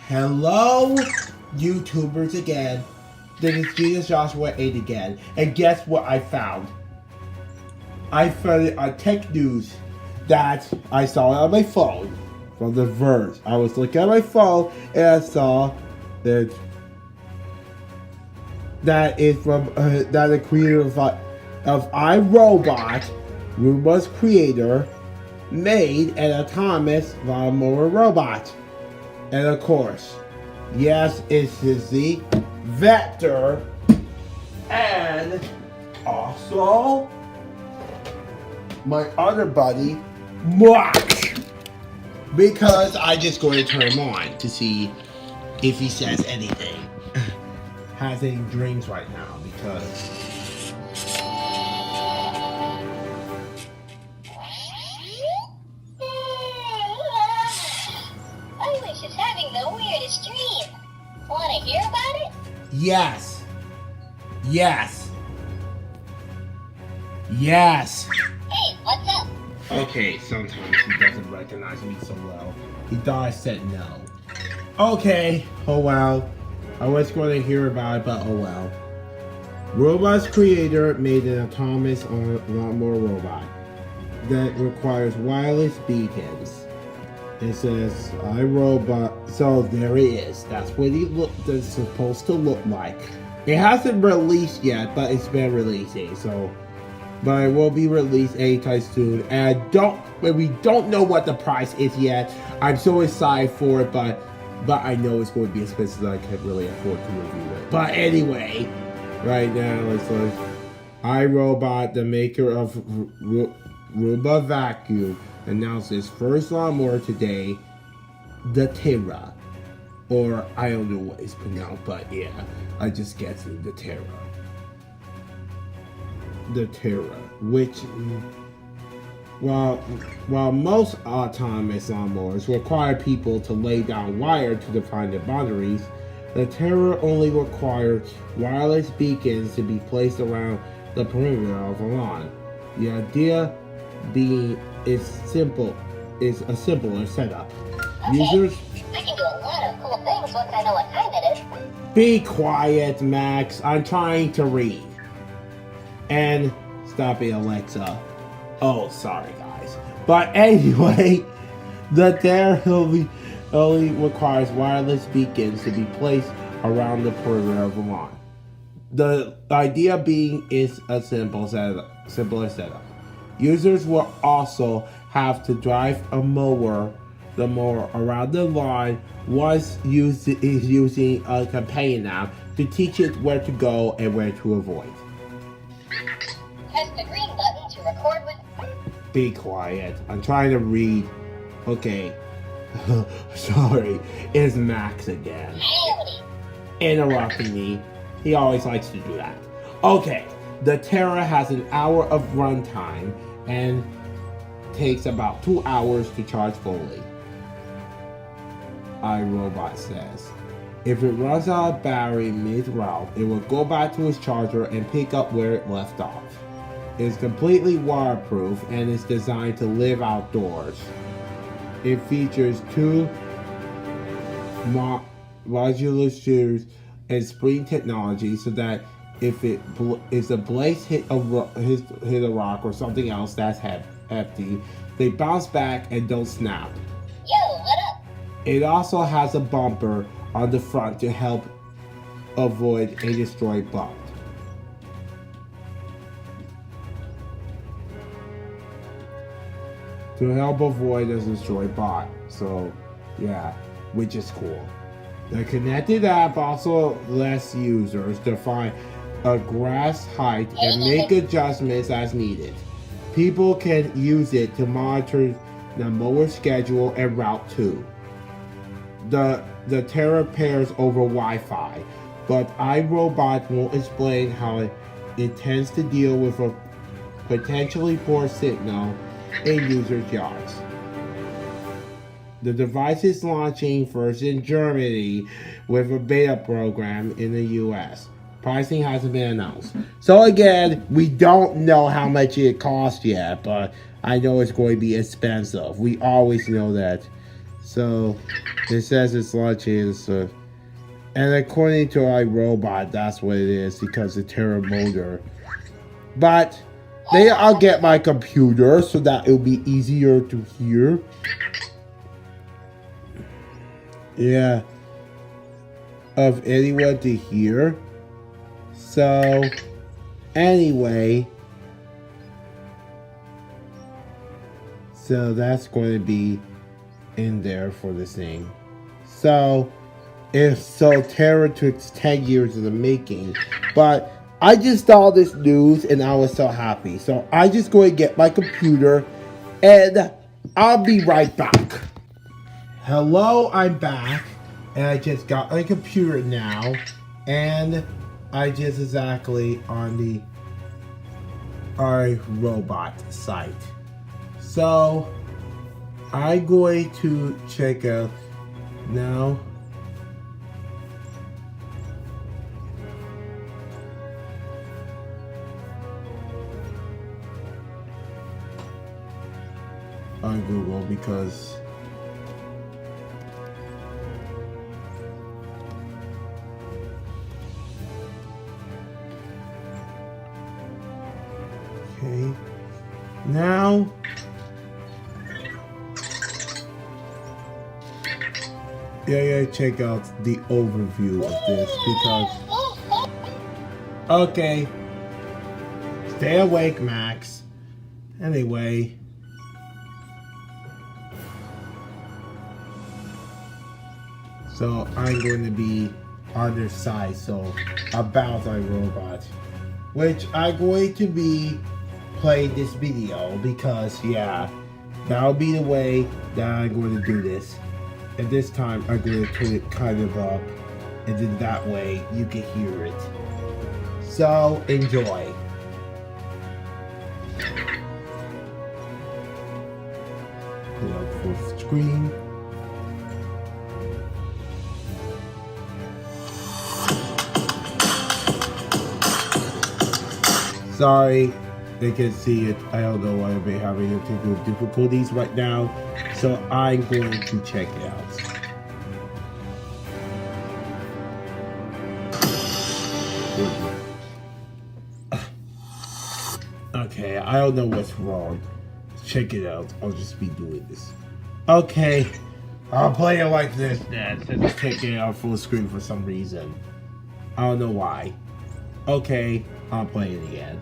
Hello, YouTubers again. This is Jesus Joshua 8 again. And guess what I found? I found it on tech news that I saw it on my phone from The Verge. I was looking at my phone and I saw that is from that the creator of iRobot, Roomba's creator, made an autonomous lawnmower robot. And of course, yes, it is the Vector, and also my other buddy, Mark. Because I just going to turn him on to see if he says anything. Has any dreams right now because Eilish is having the weirdest dream. Want to hear about it? yes. Hey, what's up? Okay, sometimes he doesn't recognize me so well. He thought I said no. Okay, oh well. I was going to hear about it, but oh well. Robot's creator made an autonomous lawnmower robot that requires wireless beacons. It says iRobot, so there it is. That's what that's supposed to look like. It hasn't released yet, but it's been releasing, so but it will be released anytime soon. And we don't know what the price is yet. I'm so excited for it, but I know it's going to be expensive that I can't really afford to review it. But anyway, right now it's like iRobot, the maker of Roomba Vacuum, announced its first lawnmower today, the Terra. Or I don't know what it's pronounced, but yeah, I just guessed it, the Terra. The Terra, which while most autonomous lawnmowers require people to lay down wire to define the boundaries, the Terra only requires wireless beacons to be placed around the perimeter of a lawn. The idea being is a simpler setup. Okay. Users, I can do a lot of cool things once I know what time it is. be quiet, Max. I'm trying to read. And stop it, Alexa. Oh, sorry, guys. But anyway, the Terra only requires wireless beacons to be placed around the perimeter of the lawn. The idea being is a simpler setup. Users will also have to drive the mower around the lawn once is using a companion app to teach it where to go and where to avoid. Press the green button to record with... Be quiet. I'm trying to read. Okay. Sorry. It's Max again. Howdy. Interrupting me. He always likes to do that. Okay. The Terra has an hour of runtime and takes about 2 hours to charge fully. iRobot says. If it runs out of battery mid-route, it will go back to its charger and pick up where it left off. It is completely waterproof and is designed to live outdoors. It features 2 modular shooters and spring technology so that if a blaze hit a rock or something else that's hefty, they bounce back and don't snap. Yo, what up? It also has a bumper on the front to help avoid a destroyed bump. To help avoid a destroyed bot. So, yeah, which is cool. The connected app also lets users define a grass height and make adjustments as needed. People can use it to monitor the mower schedule and route too. The Terra pairs over Wi-Fi, but iRobot won't explain how it intends to deal with a potentially poor signal in users' yards. The device is launching first in Germany with a beta program in the US. Pricing hasn't been announced. So again, we don't know how much it costs yet, but I know it's going to be expensive. We always know that So it says it's launching. So, and according to iRobot, that's what it is because the Terra motor. But maybe I'll get my computer so that it'll be easier to hear. Yeah. Of anyone to hear. So, anyway. So that's going to be in there for this thing. So, Terra took 10 years in the making. But I just saw this news and I was so happy. So I just go and get my computer and I'll be right back. Hello, I'm back. And I just got my computer now. And I just exactly on the iRobot site. So I'm going to check out now. On Google because okay now yeah check out the overview of this because okay stay awake Max anyway. So I'm going to be on their side, so about iRobot, which I'm going to be playing this video because yeah, that'll be the way that I'm going to do this. And this time I'm going to turn it kind of up, and then that way you can hear it. So enjoy. Put up full screen. Sorry, they can see it. I don't know why I've been having technical difficulties right now. So I'm going to check it out. Okay, I don't know what's wrong. Check it out. I'll just be doing this. Okay, I'll play it like this then. Since it's taking it out full screen for some reason. I don't know why. Okay, I'll play it again.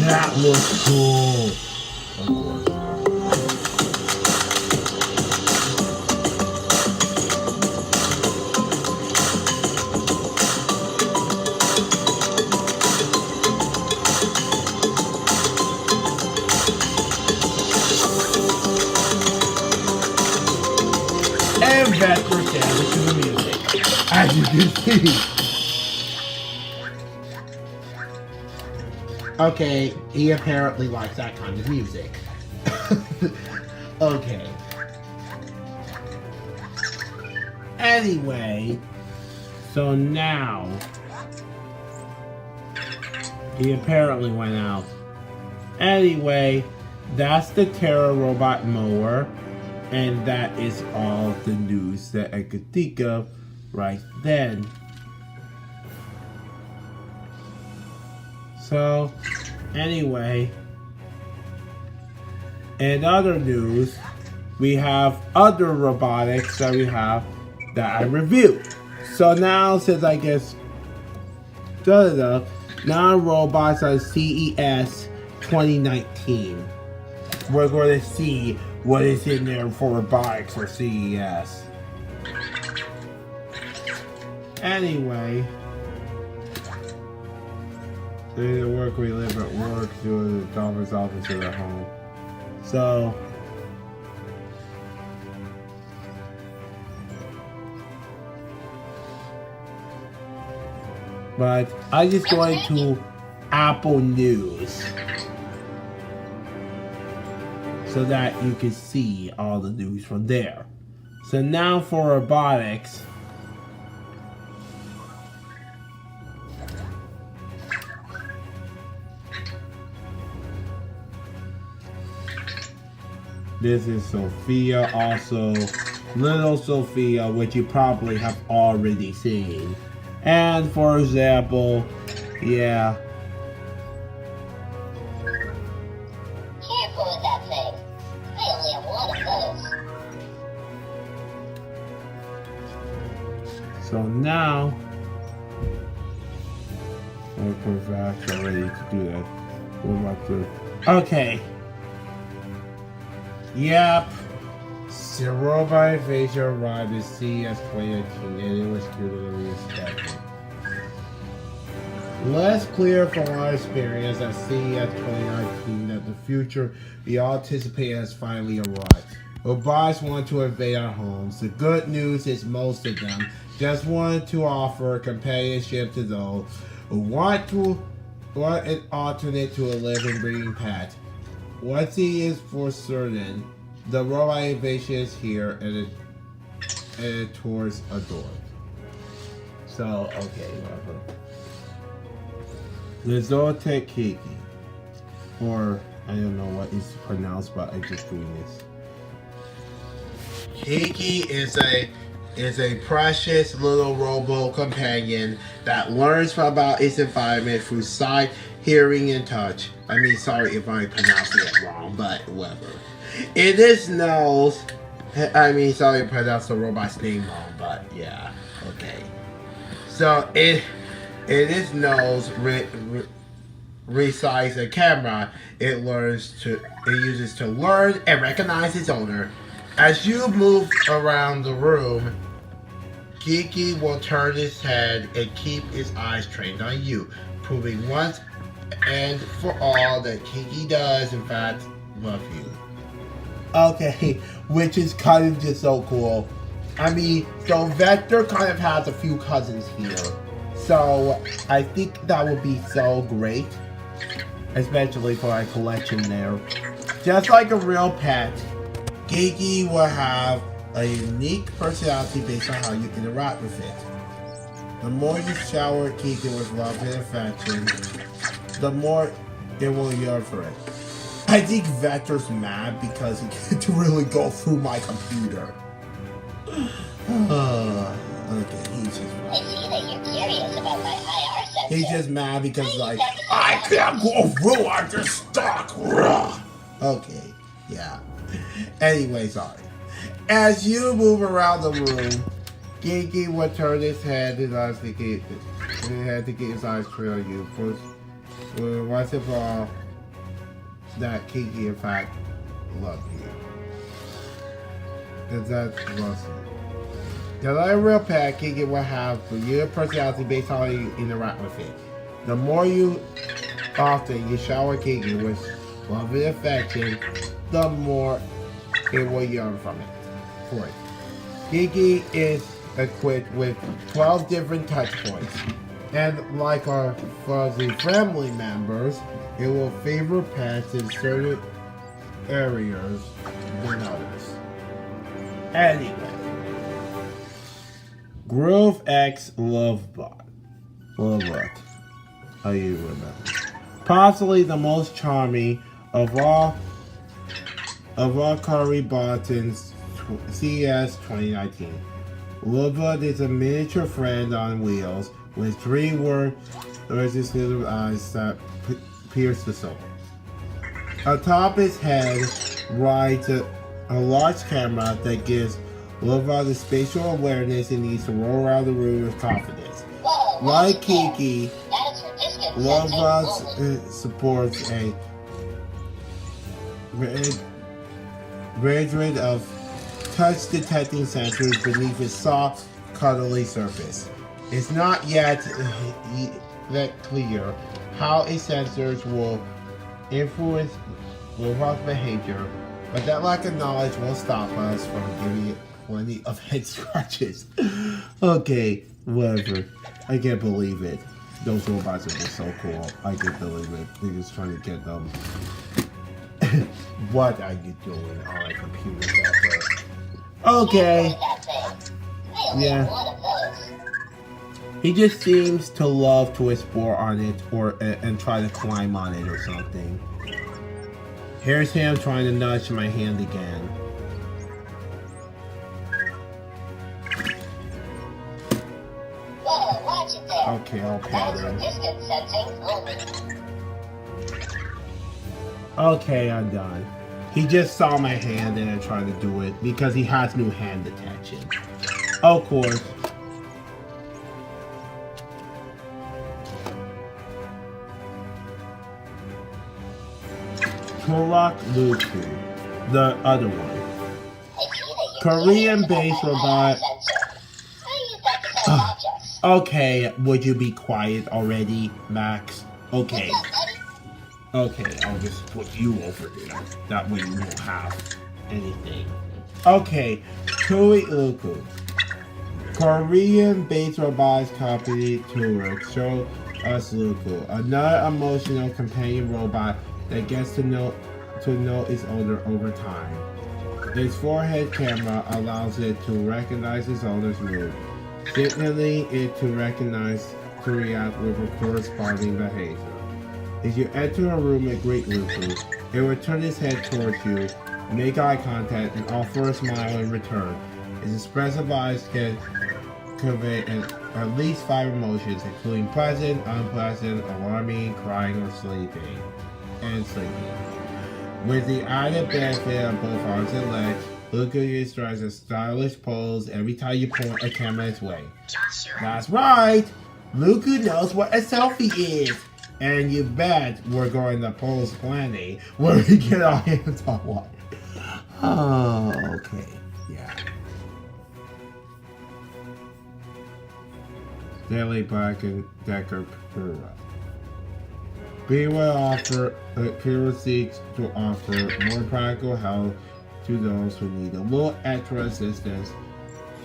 That looks cool. Of course. And vector damage to the music, as you can see. Okay, he apparently likes that kind of music. Okay. Anyway, so now he apparently went out. Anyway, that's the Terra robot mower, and that is all the news that I could think of right then. So, anyway, in other news, we have other robotics that we have that I reviewed. So now, since I guess, now robots on CES 2019. We're going to see what is in there for robotics for CES. Anyway. They need to work, we live at work, do the doctor's office at their home. So, but I just going to Apple News so that you can see all the news from there. So now for robotics. This is Sophia, also Little Sophia, which you probably have already seen. And for example, yeah. Careful with that thing. I only have one of those. So now, we're actually ready to do that. We're about to. Okay. Yep. The robot invasion arrived in CES 2019 and it was cuter than we expected. Less clear from our experience at CES 2019 that the future we all anticipate has finally arrived. Robots want to invade our homes. The good news is most of them just want to offer companionship to those who want an alternate to a living, breathing pet. One thing is for certain, the robot invasion is here and it towards a door. So, okay, whatever. The Zootech Kiki, or I don't know what it's pronounced, but I'm just doing this. Kiki is a precious little robo companion that learns about its environment through sight, hearing, and touch. I mean, sorry if I'm pronouncing it wrong, but whatever. It is knows. I mean, sorry if I pronounced the robot's name wrong, but yeah, okay. So it is knows resides a camera. It uses to learn and recognize its owner. As you move around the room, Kiki will turn its head and keep its eyes trained on you, proving once and for all that Kiki does, in fact, love you. Okay, which is kind of just so cool. I mean, so Vector kind of has a few cousins here. So I think that would be so great, especially for our collection there. Just like a real pet, Kiki will have a unique personality based on how you interact with it. The more you shower Kiki with love and affection, the more it will yearn for it. I think Vector's mad because he can't really go through my computer. Okay, he's just mad. I see that you're curious about my IR sensor. He's just mad because like, I can't go through, I'm just stuck. Okay, yeah. Anyway, sorry. As you move around the room, Kiki will turn his head and eyes to get his eyes trail you. First, once and for all, that Kiki in fact loves you. And that's awesome. Now, like a real pet, Kiki will have your personality based on how you interact with it. The more often you shower Kiki with love and affection, the more it will yearn for it. Kiki is equipped with 12 different touch points, and like our fuzzy family members, it will favor pets in certain areas than others. Anyway, Grove X Lovebot. How you remember? Possibly the most charming of all Curry Barton's CES 2019. Lovebot is a miniature friend on wheels with three little eyes that pierce the soul. Atop his head rides a large camera that gives Lovebot the spatial awareness he needs to roll around the room with confidence. Whoa, Like Kiki, that is for distance Lovebot sensing. supports a range of touch detecting sensors beneath its soft, cuddly surface. It's not yet clear how its sensors will influence robot's behavior, but that lack of knowledge won't stop us from giving it plenty of head scratches. Okay, whatever. I can't believe it. Those robots are just so cool. I can't believe it. They're just trying to get them. What are you doing on a computer, Zephyr? Okay. Yeah. He just seems to love to explore on it and try to climb on it or something. Here's him trying to nudge my hand again. Whoa, watch it there. Okay, I'll That's pat for him. distance sensing only. Okay, I'm done. He just saw my hand and I tried to do it because he has new hand detection. Of course. Turok Luku, the other one. Korean-based robot. Okay, would you be quiet already, Max? Okay. Okay, I'll just put you over there. That way you won't have anything. Okay, Tui Luku. Korean-based robotics company Turok show us Luku, another emotional companion robot that gets to know its owner over time. Its forehead camera allows it to recognize its owner's mood, signaling it to react with a corresponding behavior. If you enter a room and greet Luku, it will turn its head towards you, make eye contact, and offer a smile in return. Its expressive eyes can convey at least 5 emotions, including pleasant, unpleasant, alarming, crying, or sleeping. With the added benefit of both arms and legs, Luku strikes a stylish pose every time you point a camera its way. That's right! Luku knows what a selfie is! And you bet we're going to pose plenty where we get our hands on one. Oh, okay. Yeah. Stanley Black and Decker Pura. Pura seeks to offer more practical help to those who need a little extra assistance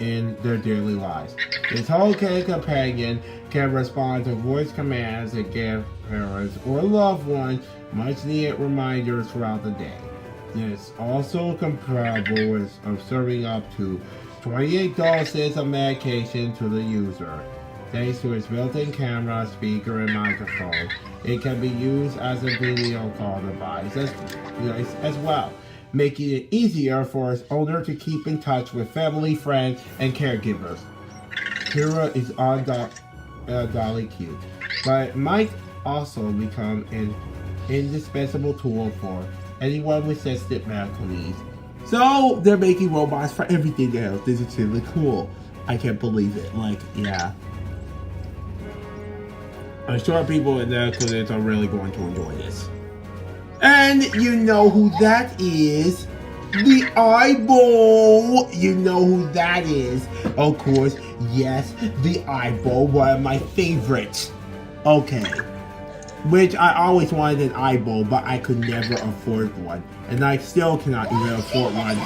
in their daily lives. This whole-K companion can respond to voice commands and give parents or loved ones much-needed reminders throughout the day. It's also comparable of serving up to 28 doses of medication to the user. Thanks to its built-in camera, speaker, and microphone, it can be used as a video call device as well, making it easier for its owner to keep in touch with family, friends, and caregivers. Pura is on Dolly cute, but it might also become an indispensable tool for anyone with sensitive medical needs. So they're making robots for everything else. This is really cool. I can't believe it. Like, yeah. I'm sure people in their clinics are really going to enjoy this. And you know who that is? The eyeball! You know who that is. Of course, yes, the eyeball, one of my favorites. Okay. Which I always wanted an eyeball, but I could never afford one. And I still cannot even afford one.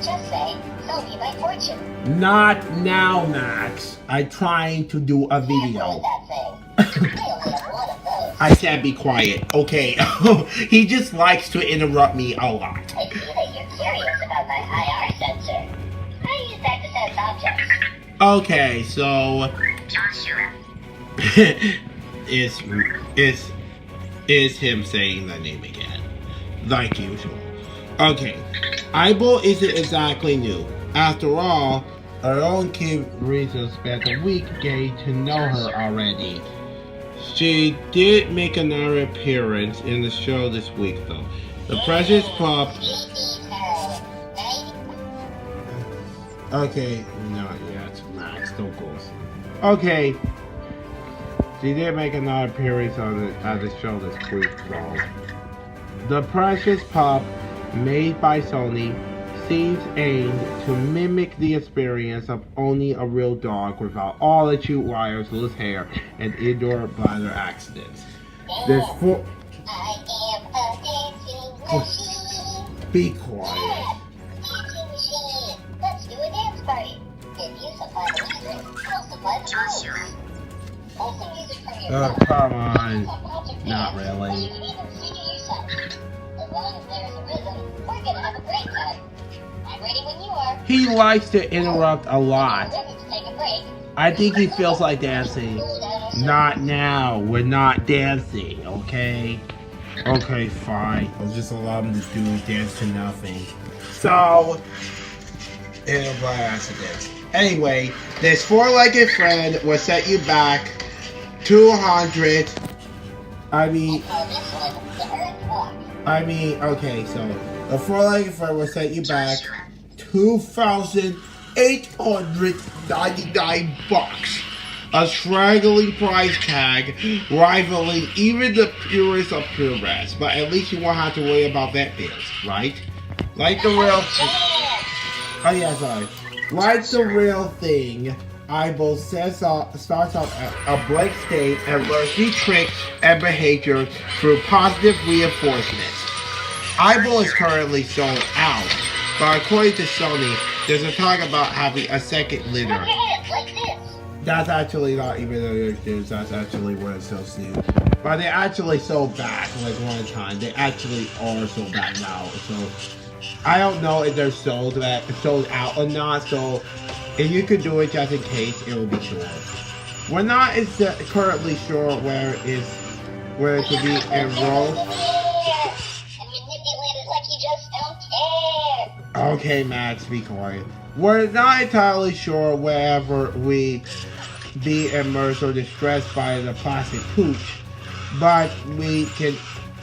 Just say, "Tell me my fortune." Not now, Max. I'm trying to do a video. I said be quiet. Okay. He just likes to interrupt me a lot. I see that you're curious about my IR sensor. I use that to sense objects. Okay, so is him saying the name again, like usual. Okay, eyeball isn't exactly new. After all, our own kid Rita spent a week getting to know her already. She did make another appearance in the show this week, though. The precious pup. Okay, not yet, Max. Don't go. Okay, she did make another appearance at the show this week, though. The precious pup, made by Sony, seems aimed to mimic the experience of owning a real dog without all the cute wires, loose hair, and indoor bladder accidents. There's four. I am a dancing machine. Be quiet. Yeah, dancing machine. Let's do a dance party. If you supply the music, I'll supply the rules. Play some music from your Oh, phone. come on. Not Not really. You can even sing it yourself. As long as there's a rhythm, we're gonna have a great time. I'm ready when you are. He likes to interrupt a lot. Let's take a break. I think he feels like dancing. Not now. We're not dancing, okay? Okay, fine. I'll just allow him to do his dance to nothing. So, it'll by accident. Anyway, this four-legged friend will set you back 200. Okay, so the four-legged friend will set you back $2,899. A straggling price tag rivaling even the purest of purebreds. But at least you won't have to worry about vet bills, right? Like the real... Oh yeah, sorry. Like the real thing, Eyeball starts off at a blank state and learns new tricks and behavior through positive reinforcement. Eyeball is currently sold out, but according to Sony, there's a talk about having a second litter. That's actually not even a news, that's actually what it's so soon. But they actually sold back like one time. They actually are sold back now. So I don't know if they're sold out or not. So if you could do it just in case, it will be sure. We're not currently sure where it could be enrolled. Okay, Max, be quiet. We're not entirely sure wherever we be immersed or distressed by the plastic pooch, but we can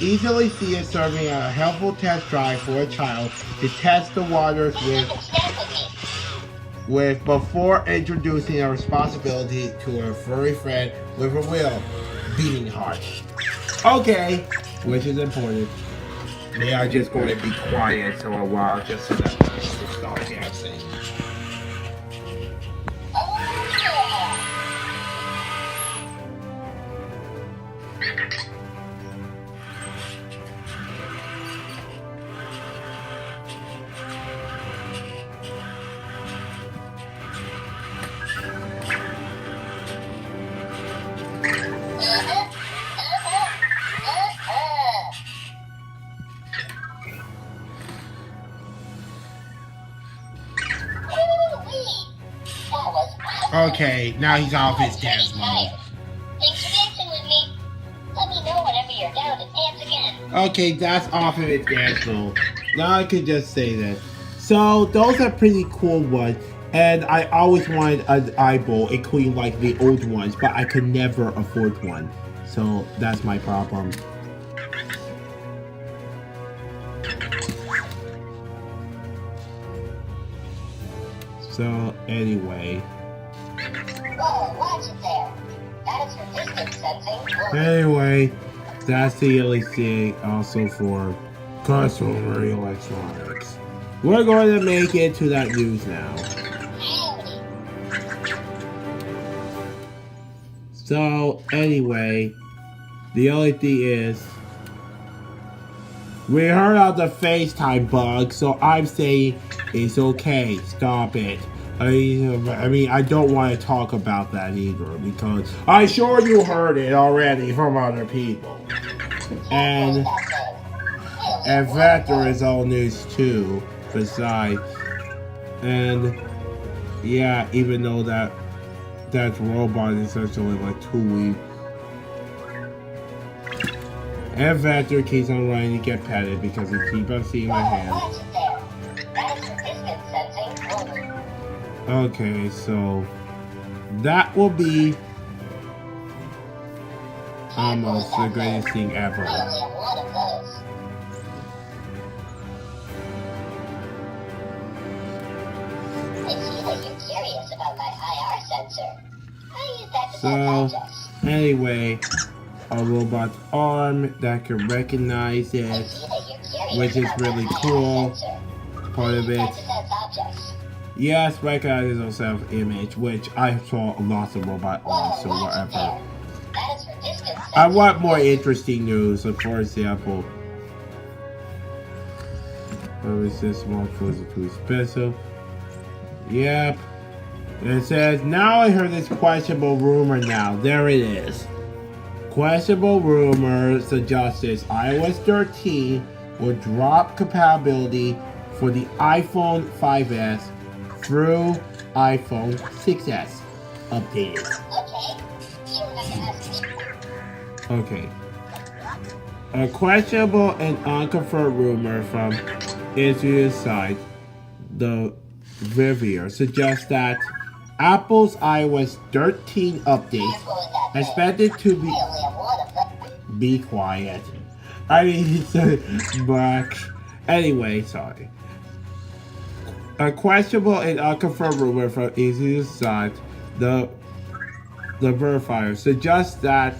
easily see it serving a helpful test drive for a child to test the waters with before introducing a responsibility to a furry friend with a real beating heart. Okay, which is important. They are just going to be quiet for a while just so that they can start dancing. Okay, now he's off his dance mode. Thanks for dancing with me. Let me know whenever you're down to dance again. Okay, that's off of his dance mode. Now I can just say that. So, those are pretty cool ones. And I always wanted an eyeball, including like the old ones, but I could never afford one. So, that's my problem. So, anyway. Whoa, watch it there. That is for distance sensing. Anyway, that's the LEC also for consumer electronics. We're going to make it to that news now. So, anyway, the only thing is, we heard of the FaceTime bug, so I'm saying it's okay. Stop it. I mean, I don't want to talk about that either because I'm sure you heard it already from other people. And Vector is all news too, besides. And yeah, even though that robot is essentially like 2 weeks. And Vector keeps on running to get petted because he keeps on seeing my hand. Okay, so that will be almost the greatest thing ever. So, anyway, a robot's arm that can recognize it, which is really cool. part of it. Try to sense objects. Yes, recognizes our self-image, which I saw lots of robot arms, so Whoa, watch it whatever. there. That is for distance. I want more interesting news. So for example, is this smartphones are too expensive? Yep. It says, now I heard this questionable rumor now. There it is. Questionable rumor suggests this iOS 13 will drop compatibility for the iPhone 5S through iPhone 6S updated. Okay. You have to ask me. Okay. A questionable and unconfirmed rumor from Israel's site, the Vivier, suggests that Apple's iOS 13 update Careful with that thing. expected to I only have one of them. be quiet. I mean, but anyway, sorry. A questionable and unconfirmed rumor from Israel's site, the verifier, suggests that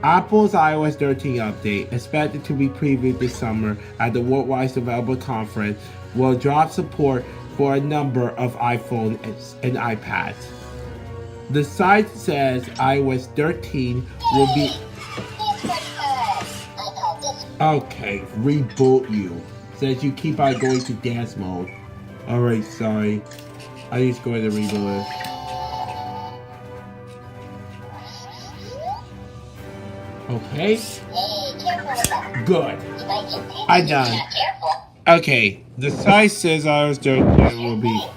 Apple's iOS 13 update, expected to be previewed this summer at the Worldwide Developer Conference, will drop support for a number of iPhone and iPads. The site says iOS 13 will be... Dance party time. I call this Okay, reboot you. Says you keep on going to dance mode. Alright, sorry. I just going to reboot it. Okay, Hey, careful with that. good. You might get pinched I if you're done. not careful. Okay, the site says iOS 13 will be... Hey,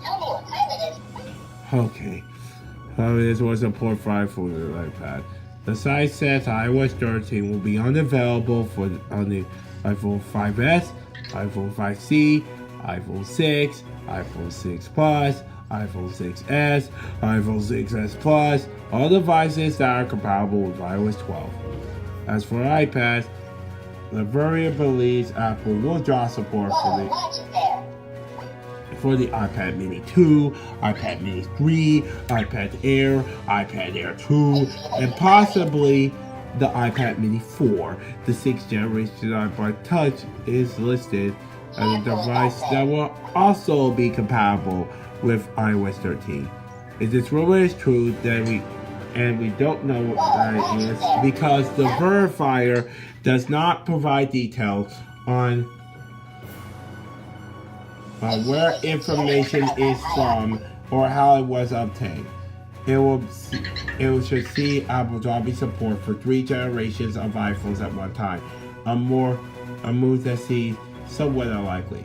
tell me what time it is. Okay. This was support for iPhone and iPad. The site says iOS 13 will be unavailable on the iPhone 5S, iPhone 5C, iPhone 6, iPhone 6 Plus, iPhone 6S, iPhone 6S Plus, all devices that are compatible with iOS 12. As for iPads, the Verrier believes Apple will drop support Whoa, watch it there. for the iPad Mini 2, iPad Mini 3, iPad Air, iPad Air 2, and possibly the iPad Mini 4. The 6th generation iPod Touch is listed as a device that will also be compatible with iOS 13. If this rumor is true, then we don't know what that is because the verifier does not provide details on where information is from or how it was obtained. It should see Apple dropping support for 3 generations of iPhones at one time, a move that seems somewhat unlikely.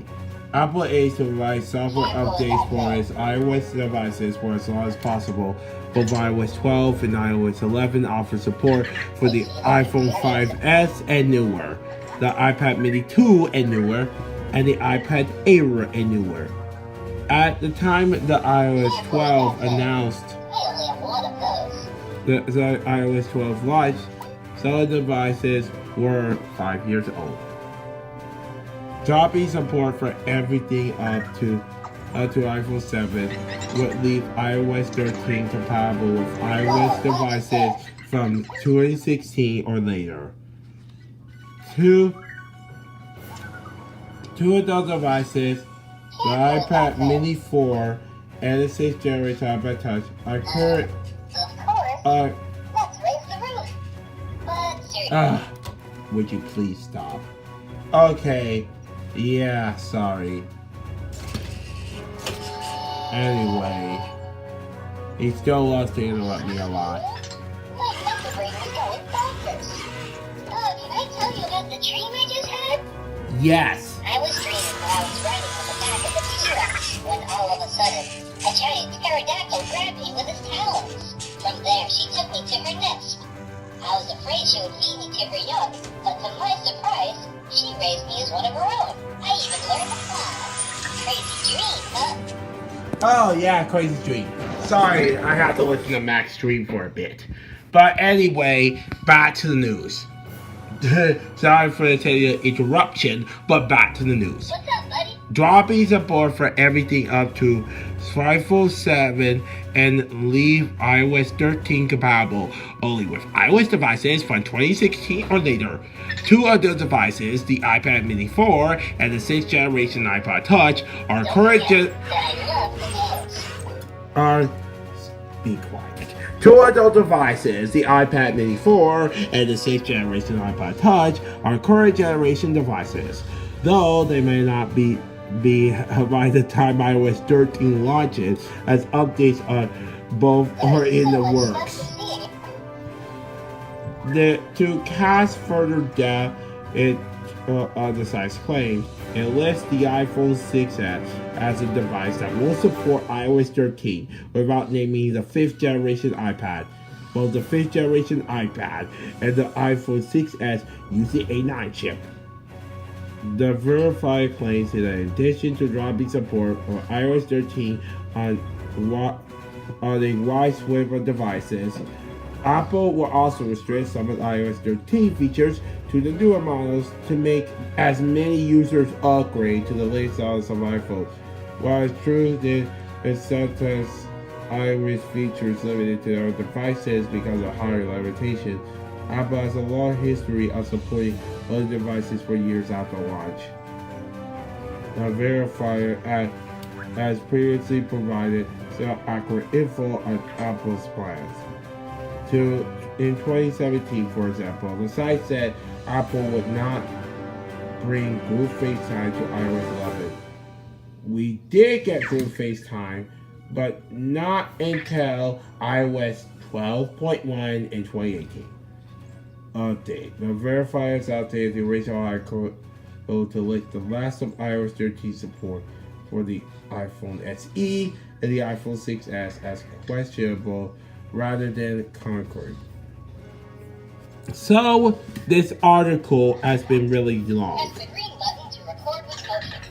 Apple aims to provide software updates for its iOS devices for as long as possible. Both iOS 12 and iOS 11 offer support for the iPhone 5S and newer, the iPad Mini 2 and newer, and the iPad Air and newer. At the time the iOS 12 announced I only have one of those. the iOS 12 launched, some devices were 5 years old. Dropping support for everything up to iPhone 7 would leave iOS 13 compatible with iOS devices from 2016 or later. Two of those devices, the iPad Mini 4 and the 6th generation iPad Touch, are current. Of course. Let's raise the roof. But seriously. Would you please stop? Okay. Yeah, sorry. Anyway, he still loves to interrupt me a lot. My mental brain was going bonkers. Can I tell you about the dream I just had? Yes. I was dreaming while I was riding on the back of the T-Rex when all of a sudden, a giant pterodactyl grabbed me with his talons. From there, she took me to her nest. I was afraid she would feed me to her young, but to my surprise, she raised me as one of her own. I even learned to fly. Crazy dream, huh? Oh yeah, crazy dream. Sorry, I have to listen to Max stream for a bit. But anyway, back to the news. Sorry for the interruption, but back to the news. What's up, buddy? dropping support for everything up to iPhone 7 and leave iOS 13 compatible only with iOS devices from 2016 or later. Two of those devices, the iPad Mini 4 and the 6th generation iPod Touch, are be quiet. Two adult devices, the iPad Mini 4 and the 6th generation iPod Touch, are current generation devices, though they may not be by the time iOS 13 launches, as updates on both are in the works. To cast further depth on the site's claims, it lists the iPhone 6s as a device that will support iOS 13 without naming the 5th generation iPad. Both the 5th generation iPad and the iPhone 6s use the A9 chip. The verifier claims that in addition to dropping support for iOS 13 on a wide swath of devices, Apple will also restrict some of iOS 13 features to the newer models to make as many users upgrade to the latest models of iPhone. While it's true that it's sometimes iOS features limited to their devices because of higher limitation, Apple has a long history of supporting other devices for years after launch. The verifier has previously provided some accurate info on Apple's plans. In 2017, for example, the site said Apple would not bring Google FaceTime to iOS 11. We did get Google FaceTime, but not until iOS 12.1 in 2018. Update. The verifier has updated the original article to list the last of iOS 13 support for the iPhone SE and the iPhone 6s as questionable rather than concrete. So, this article has been really long. Press the green button to record with motion.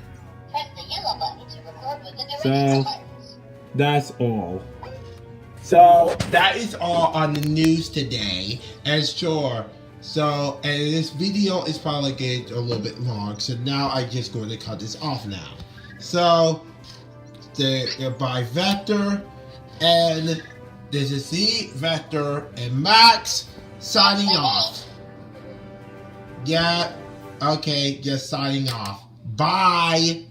Press the yellow button to record with the directional buttons. That's all. So, that is all on the news today. And sure, and this video is probably getting a little bit long, so now I'm just going to cut this off now. So, by Vector, and this is Z, Vector, and Max signing off. Yeah, okay, just signing off. Bye.